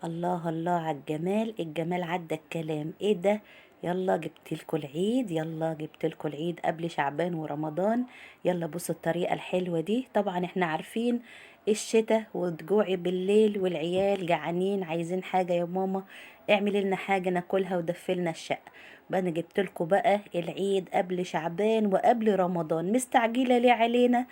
الله الله على الجمال، الجمال عدى الكلام. ايه ده؟ يلا جبتلكوا العيد، يلا جبتلكوا العيد قبل شعبان ورمضان. يلا بصوا الطريقة الحلوة دي. طبعا احنا عارفين الشتاء وتجوعي بالليل والعيال جعانين عايزين حاجة يا ماما، اعملي لنا حاجة ناكلها ودفلنا الشقة. بقى انا جبتلكوا بقى العيد قبل شعبان وقبل رمضان، مستعجلة ليه علينا؟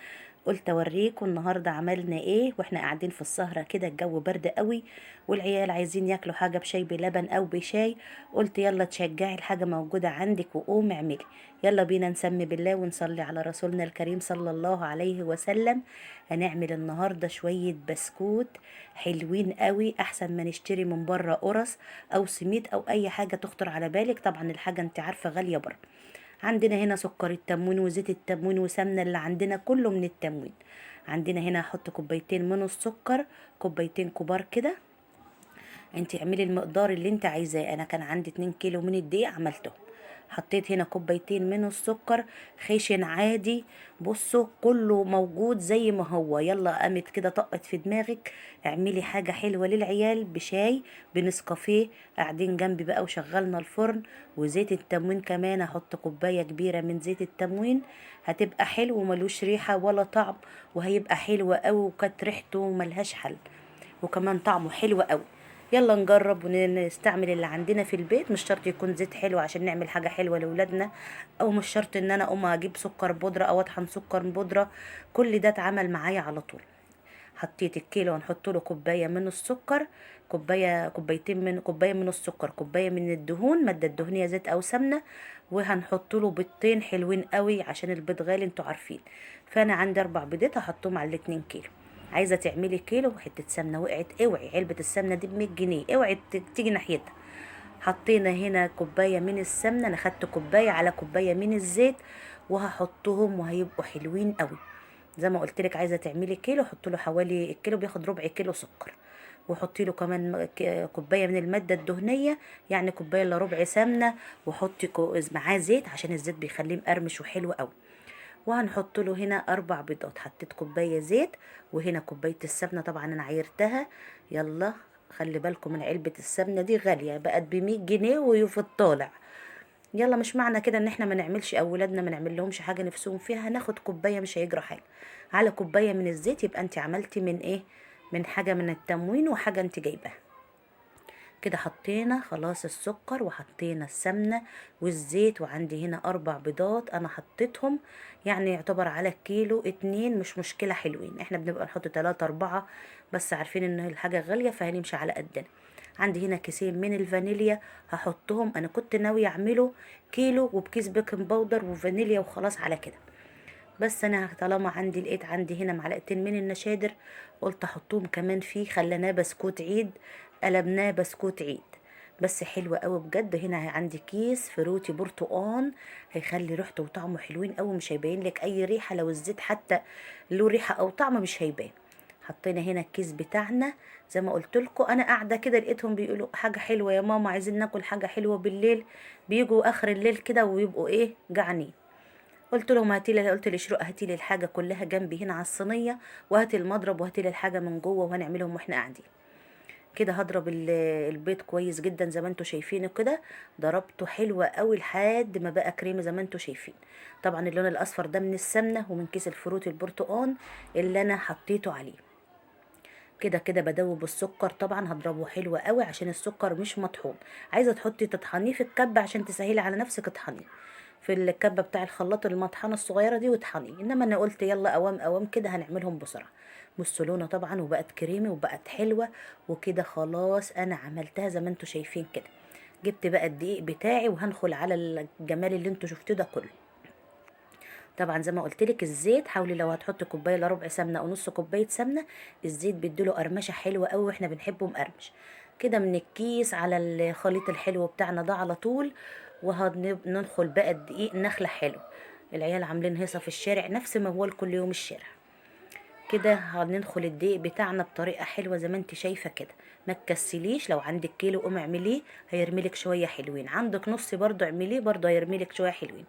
قلت اوريكم النهارده عملنا ايه واحنا قاعدين في السهره كده، الجو برد قوي والعيال عايزين ياكلوا حاجه بشاي بلبن او بشاي. قلت يلا تشجعي الحاجه موجوده عندك وقوم اعملي. يلا بينا نسمي بالله ونصلي على رسولنا الكريم صلى الله عليه وسلم. هنعمل النهارده شويه بسكوت حلوين قوي، احسن ما نشتري من بره قرص او سميد او اي حاجه تخطر على بالك. طبعا الحاجه انت عارفه غاليه بره. عندنا هنا سكر التموين وزيت التموين وسمنة، اللي عندنا كله من التموين. عندنا هنا هحط كوبايتين من السكر، كوبايتين كبار كده. انت اعملي المقدار اللي انت عايزاه. انا كان عندي 2 كيلو من الدقيق عملته. حطيت هنا كوبايتين من السكر خشن عادي. بصوا كله موجود زي ما هو. يلا قامت كده طقت في دماغك اعملي حاجة حلوة للعيال بشاي بنسكافيه. قاعدين جنبي بقى وشغلنا الفرن. وزيت التموين كمان احط كوباية كبيرة من زيت التموين. هتبقى حلو وملوش ريحة ولا طعم، وهيبقى حلو قوي وكانت ريحته ملهاش حل، وكمان طعمه حلو قوي. يلا نجرب ونستعمل اللي عندنا في البيت. مش شرط يكون زيت حلو عشان نعمل حاجة حلوة لولادنا، او مش شرط ان انا اقوم اجيب سكر بودرة او اطحن سكر بودرة. كل ده اتعمل معايا على طول. حطيت الكيلو هنحط له كوباية من السكر، كوباية من السكر، كوباية من الدهون، مادة دهنية زيت او سمنة. وهنحط له بيضتين حلوين قوي عشان البيض غالي انتوا عارفين. فانا عندي 4 بيضات هحطهم على ال2 كيلو. عايزة تعملي كيلو وحتة سمنة وقعت اوعي، علبة السمنة دي ب100 جنيه، اوعي تيجي ناحيتها. حطينا هنا كوباية من السمنة، انا خدت كوباية على كوباية من الزيت، وهحطهم وهيبقوا حلوين قوي. زي ما قلت لك عايزه تعملي كيلو حط له حوالي الكيلو بياخد ربع كيلو سكر. وحطي له كمان كوبايه من الماده الدهنيه، يعني كوبايه الا ربع سمنه. وحطي معاه زيت عشان الزيت بيخليه مقرمش وحلو قوي. وهنحط له هنا 4 بيضات. حطيت كوبايه زيت وهنا كوبايه السمنه، طبعا انا عايرتها. يلا خلي بالكم من علبه السمنه دي غاليه، بقت ب100 جنيه وفي الطالع. يلا مش معنى كده ان احنا ما نعملش اولادنا ما نعمل لهمش حاجه نفسهم فيها. هناخد كوبايه مش هيجرى حاجه على كوبايه من الزيت، يبقى انت عملتي من ايه؟ من حاجه من التموين وحاجه انت جايباها. كده حطينا خلاص السكر وحطينا السمنه والزيت، وعندي هنا 4 بيضات انا حطيتهم. يعني يعتبر على الكيلو 2، مش مشكله حلوين. احنا بنبقى نحط 3 4، بس عارفين ان الحاجه غاليه فهنمشي على قدنا. عندي هنا كيسين من الفانيليا هحطهم. انا كنت ناويه اعمله كيلو وبكيس بيكنج باودر وفانيليا وخلاص على كده. بس انا طالما لقيت عندي هنا معلقتين من النشادر، قلت احطهم كمان فيه. خليناه بسكوت عيد، قلبناه بسكوت عيد. بس حلوة قوي بجد. هنا عندي كيس فروتي برتقان، هيخلي ريحته وطعمه حلوين قوي. مش هيبين لك اي ريحة، لو الزيت حتى له ريحة او طعم مش هيبان. حطينا هنا الكيس بتاعنا. زي ما قلت لكم انا قاعده كده لقيتهم بيقولوا حاجه حلوه يا ماما، عايزين ناكل حاجه حلوه بالليل. بيجوا اخر الليل كده ويبقوا ايه جعانين. قلت لهم قلت لشروق هاتي لي الحاجه كلها جنبي هنا على الصينيه، وهاتي المضرب وهاتي لي الحاجه من جوه وهنعملهم واحنا قاعدين. كده هضرب البيض كويس جدا زي ما انتوا شايفينه كده. ضربته حلوة قوي لحد ما بقى كريمه زي ما انتوا شايفين. طبعا اللون الاصفر ده من السمنه ومن كيس الفروت البرتقان اللي انا حطيته عليه. كده كده بدوب السكر. طبعا هضربه حلو قوي عشان السكر مش مطحون. عايزه تطحنيه في الكبه عشان تسهلي على نفسك اطحنيه في الكبه بتاع الخلاط المطحنه الصغيره دي واطحنيه. انما انا قلت يلا اوام اوام كده هنعملهم بسرعه. بصوا لونها طبعا وبقت كريمي وبقت حلوه. وكده خلاص انا عملتها زي ما انتوا شايفين كده. جبت بقى الدقيق بتاعي وهندخل على الجمال اللي انتوا شفتوه ده كله. طبعا زي ما قلت لك الزيت حاولي لو هتحطي كوبايه الا ربع سمنه او نص كوبايه سمنه. الزيت بيديله قرمشه حلوه قوي واحنا بنحبه مقرمش. كده من الكيس على الخليط الحلو بتاعنا ده على طول. وهندخل بقى الدقيق نخله حلو. العيال عاملين هيصه في الشارع نفس ما هو كل يوم الشارع. كده هندخل الدقيق بتاعنا بطريقه حلوه زي ما انت شايفه كده. ما تكسليش، لو عندك كيلو قوم اعمليه هيرميلك شويه حلوين. عندك نص برضو اعمليه برضو هيرميلك شويه حلوين.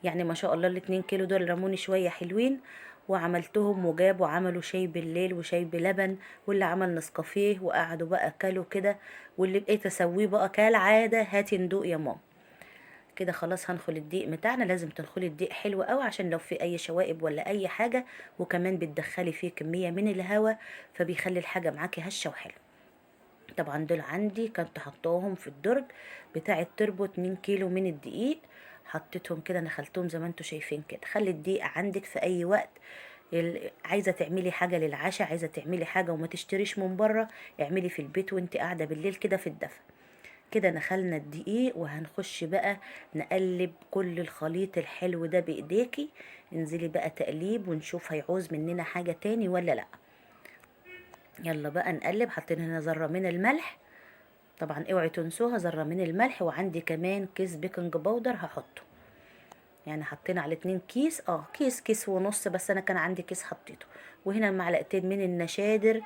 يعني ما شاء الله ال2 كيلو دول رموني شويه حلوين. وعملتهم وجابوا عملوا شاي بالليل وشاي بلبن، واللي عمل نسكافيه وقعدوا بقى اكلوا كده. واللي بقيت اسويه بقى كالعاده، هاتي ندوق يا ماما. كده خلاص هنخل الدقيق بتاعنا. لازم تنخلي الدقيق حلو قوي عشان لو في اي شوائب ولا اي حاجه، وكمان بتدخلي فيه كميه من الهواء، فبيخلي الحاجه معاكي هشه وحلو. طبعا دول عندي كنت حطاهم في الدرج بتاع التربو 2 كيلو من الدقيق. حطيتهم كده نخلتهم زي ما انتوا شايفين كده. خلي الدقيق عندك في اي وقت. عايزه تعملي حاجه للعشاء، عايزه تعملي حاجه وما تشتريش من بره، اعملي في البيت وانت قاعده بالليل كده في الدفا. كده نخلنا الدقيق وهنخش بقى نقلب كل الخليط الحلو ده بايديكي. انزلي بقى تقليب ونشوف هيعوز مننا حاجه تاني ولا لا. يلا بقى نقلب. حطينا هنا ذره من الملح، طبعا اوعي تنسوها، ذره من الملح. وعندي كمان كيس بيكنج باودر هحطه. يعني حطينا على 2 كيس، كيس ونص، بس انا كان عندي كيس حطيته. وهنا معلقتين من النشادر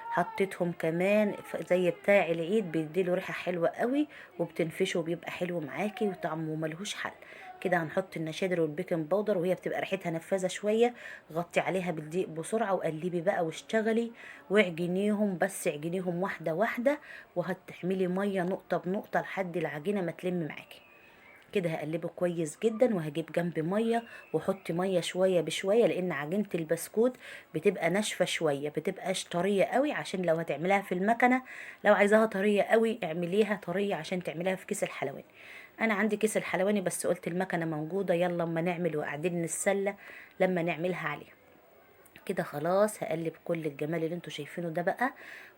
حطيتهم كمان، زي بتاع العيد، بيديله ريحه حلوه قوي وبتنفشه وبيبقى حلو معاكي وطعمه ملهوش حل. كده هنحط النشادر والبيكنج باودر وهي بتبقى ريحتها نفاذه شويه. غطي عليها بالدقيق بسرعه وقلبي بقى واشتغلي واعجنيهم، بس اعجنيهم واحده واحده. وهتحملي ميه نقطه بنقطه لحد العجينه ما تلم معاكي. كده هقلبه كويس جدا وهجيب جنب ميه، وحطي ميه شويه بشويه، لان عجينه البسكوت بتبقى ناشفه شويه، بتبقاش طريه قوي. عشان لو هتعمليها في المكنه، لو عايزاها طريه قوي اعمليها طريه عشان تعمليها في كيس الحلواني. انا عندي كيس الحلواني بس قلت المكنه موجوده، يلا اما نعمل وقاعدين نتسلى لما نعملها عليها. كده خلاص هقلب كل الجمال اللي انتوا شايفينه ده بقى.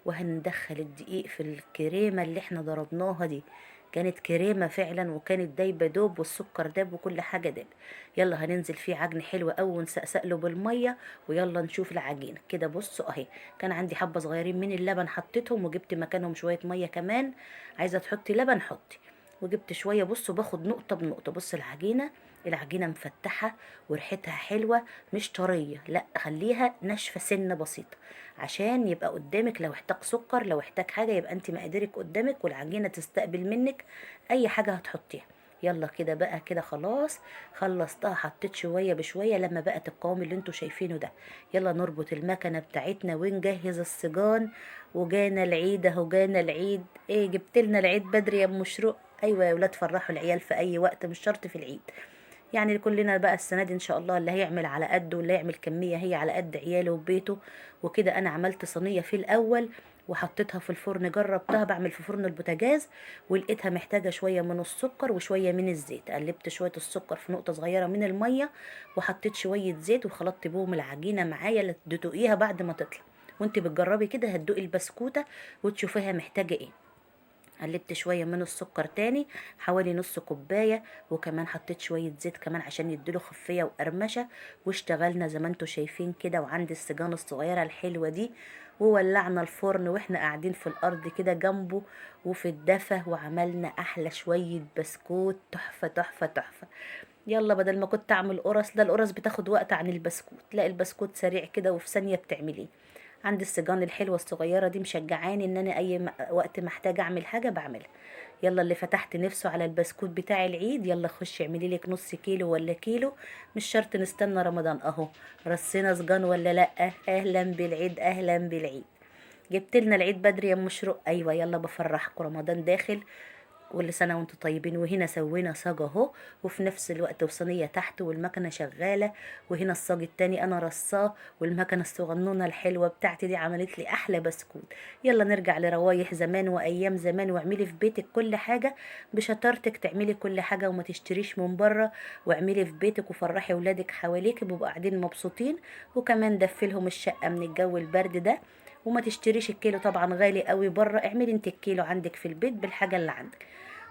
وهندخل الدقيق في الكريمة اللي احنا ضربناها دي. كانت كريمة فعلا، وكانت دايبة دوب، والسكر داب وكل حاجة داب. يلا هننزل فيه عجن حلو قوي ونسقسق له بالمية. ويلا نشوف العجينة كده. بصوا اهي، كان عندي حبة صغيرين من اللبن حطيتهم وجبت مكانهم شوية مية كمان. عايزة تحطي لبن حطي. وجبت شوية. بصوا باخد نقطة بنقطة. بص العجينة مفتحة وريحتها حلوة، مش طرية، لا خليها ناشفة سنة بسيطة، عشان يبقى قدامك لو احتاج سكر، لو احتاج حاجة، يبقى انت مقاديرك قدامك والعجينة تستقبل منك اي حاجة هتحطيها. يلا كده بقى كده خلاص خلصتها. حطيت شوية بشوية لما بقت القوام اللي انتوا شايفينه ده. يلا نربط المكنة بتاعتنا ونجهز الصجان. وجانا العيد اهو، جانا العيد. ايه جبت لنا العيد بدري يا ام مشروق؟ ايوه يا ولاد، فرحوا العيال في اي وقت، مش شرط في العيد. يعني كلنا بقى السنة دي ان شاء الله، اللي هيعمل على قده واللي هيعمل كمية هي على قد عياله وبيته. وكده انا عملت صينية في الاول وحطيتها في الفرن، جربتها بعمل في فرن البوتاجاز، ولقيتها محتاجة شوية من السكر وشوية من الزيت. قلبت شوية السكر في نقطة صغيرة من المية، وحطيت شوية زيت وخلطت بيهم العجينة معايا اللي تدوقيها بعد ما تطلع. وانت بتجربي كده هتدوقي البسكوتة وتشوفيها محتاجة ايه. قلبت شوية من السكر تاني، حوالي نص كوباية. وكمان حطيت شوية زيت كمان عشان يديله خفية وقرمشة. واشتغلنا زي ما انتوا شايفين كده. وعندي السجان الصغيرة الحلوة دي. وولعنا الفرن واحنا قاعدين في الارض كده جنبه وفي الدفا، وعملنا احلى شوية بسكوت تحفة تحفة تحفة. يلا بدل ما كنت اعمل قرص، ده القرص بتاخد وقت عن البسكوت، لا البسكوت سريع كده وفي ثانية بتعمليه. عندي السجان الحلوة الصغيرة دي مشجعاني ان انا اي وقت محتاجة اعمل حاجة بعملها. يلا اللي فتحت نفسه على البسكوت بتاع العيد، يلا خشي اعملي لك نص كيلو ولا كيلو، مش شرط نستنى رمضان اهو. رصينا سجان ولا لا؟ اهلا بالعيد، اهلا بالعيد. جبت لنا العيد بدري يا ام مشروق؟ ايوه يلا بفرحكم، رمضان داخل، كل سنة وانتم طيبين. وهنا سوينا صاج اهو، وفي نفس الوقت وصينية تحت والمكنة شغالة. وهنا الصاج التاني انا رصاه، والمكنة الصغنونة الحلوة بتاعتي دي عملت لي احلى بسكوت. يلا نرجع لروايح زمان وايام زمان، واعملي في بيتك كل حاجة بشطارتك، تعملي كل حاجة وما تشتريش من بره. واعملي في بيتك وفرحي ولادك حواليك بيبقوا قاعدين مبسوطين. وكمان دفلهم الشقة من الجو البرد ده. وما تشتريش الكيلو طبعا غالي قوي بره، اعملي انت الكيلو عندك في البيت بالحاجة اللي عندك.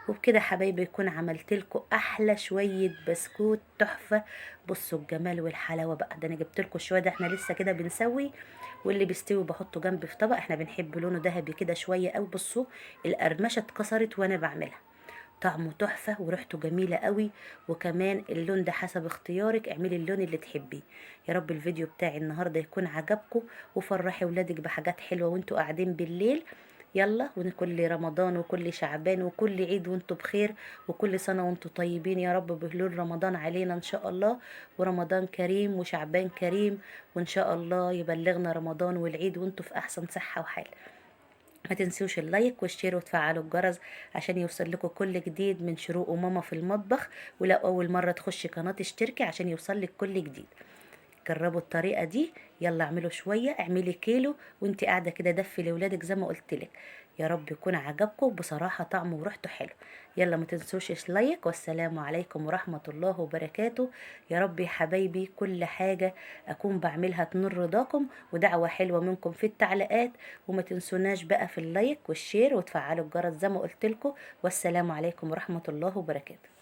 وبكده حبايبي يكون عملت لكم احلى شويه بسكوت تحفه. بصوا الجمال والحلاوه بقى، ده انا جبت لكم شويه، ده احنا لسه كده بنسوي، واللي بيستوي بحطه جنبي في طبق. احنا بنحب لونه ذهبي كده شويه قوي. بصوا القرمشه اتكسرت وانا بعملها. طعمه تحفه وريحته جميله قوي. وكمان اللون ده حسب اختيارك، اعملي اللون اللي تحبيه. يا رب الفيديو بتاعي النهارده يكون عجبكم، وفرحي ولادك بحاجات حلوه وانتوا قاعدين بالليل. يلا، وكل رمضان وكل شعبان وكل عيد وانتم بخير، وكل سنة وانتم طيبين يا رب، بهلول رمضان علينا ان شاء الله، ورمضان كريم وشعبان كريم، وان شاء الله يبلغنا رمضان والعيد وانتم في احسن صحة وحال. ما تنسوش اللايك والشير وتفعلوا الجرس عشان يوصل لكم كل جديد من شروق وماما في المطبخ. ولو اول مرة تخشي قناة اشتركي عشان يوصل لك كل جديد. جربوا الطريقة دي، يلا اعملوا شوية، اعملي كيلو وانت قاعدة كده دفي لولادك زي ما قلتلك. يا رب يكون عجبكم، بصراحة طعمه وريحته حلو. يلا ما تنسوش لايك، والسلام عليكم ورحمة الله وبركاته. يا رب يا حبايبي كل حاجة اكون بعملها تنور رضاكم، ودعوة حلوة منكم في التعليقات. وما تنسوناش بقى في اللايك والشير وتفعلوا الجرس زي ما قلتلكم. والسلام عليكم ورحمة الله وبركاته.